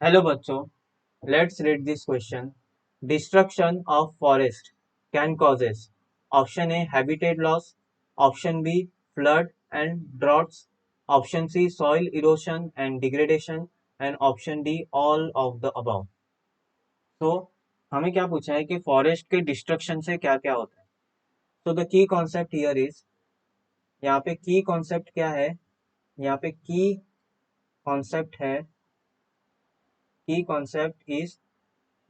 Hello बच्चों, let's read this question. Destruction of forest can causes option A habitat loss, option B flood and droughts, option C soil erosion and degradation and option D all of the above. तो हमें क्या पूछा है कि forest के destruction से क्या क्या होता है। तो the key concept here is, यहाँ पे की कॉन्सेप्ट क्या है, यहाँ पे की कॉन्सेप्ट है, की concept is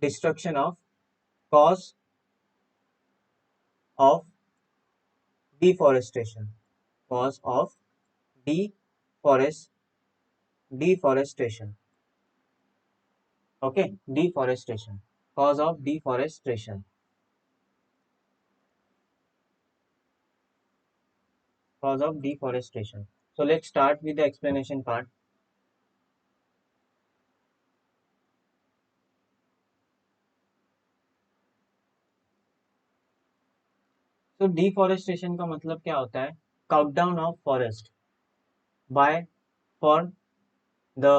destruction of cause of deforestation, cause of deforest deforestation. Okay, deforestation, cause of deforestation, cause of deforestation. So let's start with the explanation part. So deforestation का मतलब क्या होता है? Cut down of forest by for the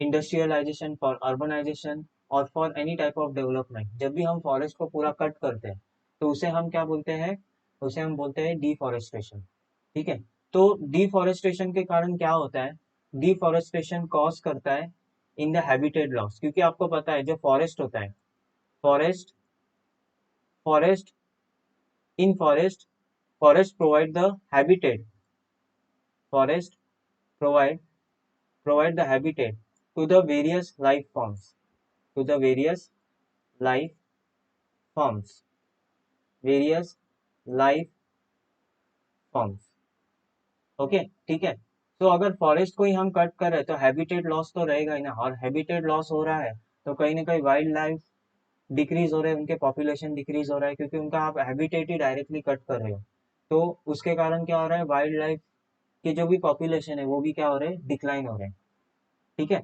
industrialisation, for urbanisation और for any type of development. जब भी हम forest को पूरा कट करते हैं तो उसे हम क्या बोलते हैं? उसे हम बोलते हैं डिफॉरेस्टेशन। ठीक है। तो डिफॉरेस्टेशन के कारण क्या होता है? डिफॉरेस्टेशन कॉज करता है इन द हैबिटेट लॉस, क्योंकि आपको पता है जो फॉरेस्ट होता है, forest forest in forest forest provide the habitat, forest provide provide the habitat to the various life forms, to the life forms various life forms। Okay, ठीक है। तो अगर फॉरेस्ट को ही हम कट कर रहे हैं तो हैबिटेट लॉस तो रहेगा ही ना, और हैबिटेट लॉस हो रहा है तो कहीं ना कहीं वाइल्ड लाइफ डिक्रीज हो रहे हैं, उनके पॉपुलेशन डिक्रीज हो रहा है, क्योंकि उनका आप हैबिटेट ही डायरेक्टली कट कर रहे हो। तो उसके कारण क्या हो रहा है? वाइल्ड लाइफ की जो भी पॉपुलेशन है वो भी क्या हो रहे हैं? डिक्लाइन हो रहे हैं। ठीक है,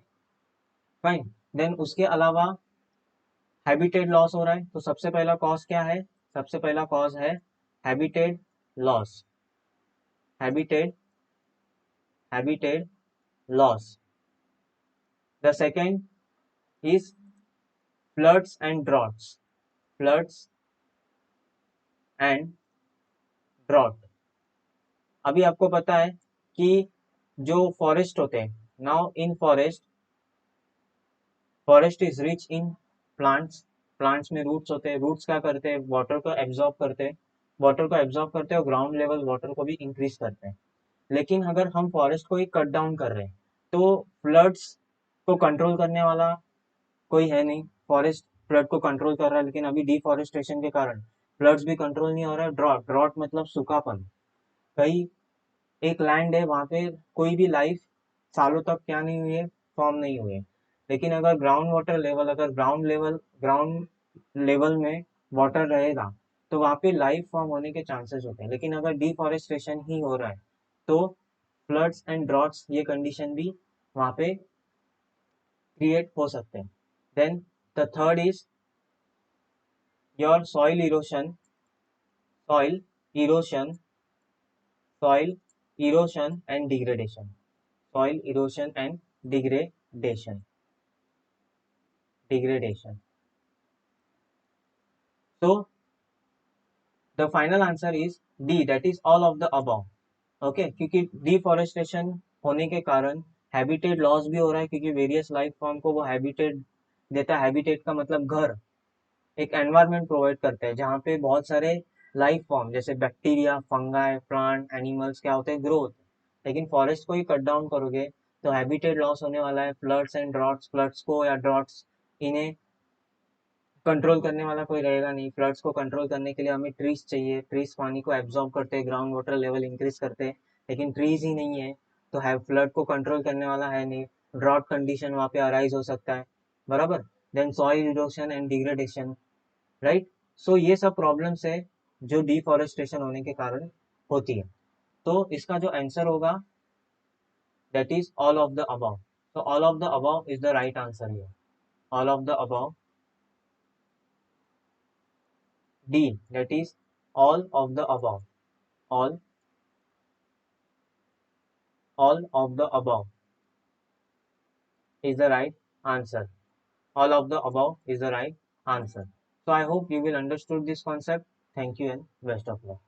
फाइन। देन उसके अलावा हैबिटेट लॉस हो रहा है, तो सबसे पहला कॉज क्या है? सबसे पहला कॉज है habitat loss, habitat habitat loss. The second is floods and droughts, floods and drought. अभी आपको पता है कि जो फॉरेस्ट होते हैं, now in forest, forest is rich in plants, plants में रूट्स होते हैं, रूट्स क्या करते हैं? वाटर को एब्जॉर्ब करते हैं, वाटर को एब्जॉर्ब करते हैं और ग्राउंड लेवल वाटर को भी इंक्रीज करते हैं। लेकिन अगर हम फॉरेस्ट को ही कट डाउन कर रहे हैं तो फ्लड्स को कंट्रोल करने वाला कोई है नहीं। फॉरेस्ट फ्लड को कंट्रोल कर रहा है, लेकिन अभी डिफॉरेस्टेशन के कारण फ्लड्स भी कंट्रोल नहीं हो रहा है। ड्रॉट, ड्रॉट मतलब सूखापन। कई एक लैंड है वहां पे कोई भी लाइफ सालों तक क्या नहीं हुई है? फॉर्म नहीं हुई है। लेकिन अगर ग्राउंड वाटर लेवल, अगर ग्राउंड लेवल में वाटर रहेगा तो वहां पे लाइफ फॉर्म होने के चांसेस होते हैं। लेकिन अगर डिफॉरेस्टेशन ही हो रहा है तो फ्लड्स एंड ड्रॉट्स ये कंडीशन भी वहां पे क्रिएट हो सकते हैं। Then the third is your soil erosion soil erosion and degradation, soil erosion and degradation, degradation। So the final answer is D, that is all of the above। Okay, क्योंकि deforestation होने के कारण habitat loss भी हो रहा है, क्योंकि various life form को वो हैबिटेट देता है। हैबिटेट का मतलब घर, एक एनवायरनमेंट प्रोवाइड करता है जहाँ पे बहुत सारे लाइफ फॉर्म जैसे बैक्टीरिया, फंगाई, प्लांट, एनिमल्स क्या होते हैं? ग्रो होते हैं। लेकिन फॉरेस्ट को ही कट डाउन करोगे तो हैबिटेट लॉस होने वाला है। फ्लड्स एंड ड्रॉट्स, फ्लड्स को या ड्रॉट्स, इन्हें कंट्रोल करने वाला कोई रहेगा नहीं। फ्लड्स को कंट्रोल करने के लिए हमें ट्रीज चाहिए, ट्रीज पानी को एब्जॉर्ब करते हैं, ग्राउंड वाटर लेवल इंक्रीज करते हैं, लेकिन ट्रीज ही नहीं है तो है फ्लड को कंट्रोल करने वाला है नहीं। ड्रॉट कंडीशन वहाँ पे अराइज हो सकता है, बराबर। Then soil erosion and degradation, right. So ये सब प्रॉब्लम्स है जो डिफॉरेस्टेशन होने के कारण होती है। तो इसका जो आंसर होगा that is all of the above. तो all of the above is the right answer here. All of the above, D, that is all of the above, all all of the above। is the right answer. All of the above is the right answer. So I hope you will understood this concept. Thank you and best of luck.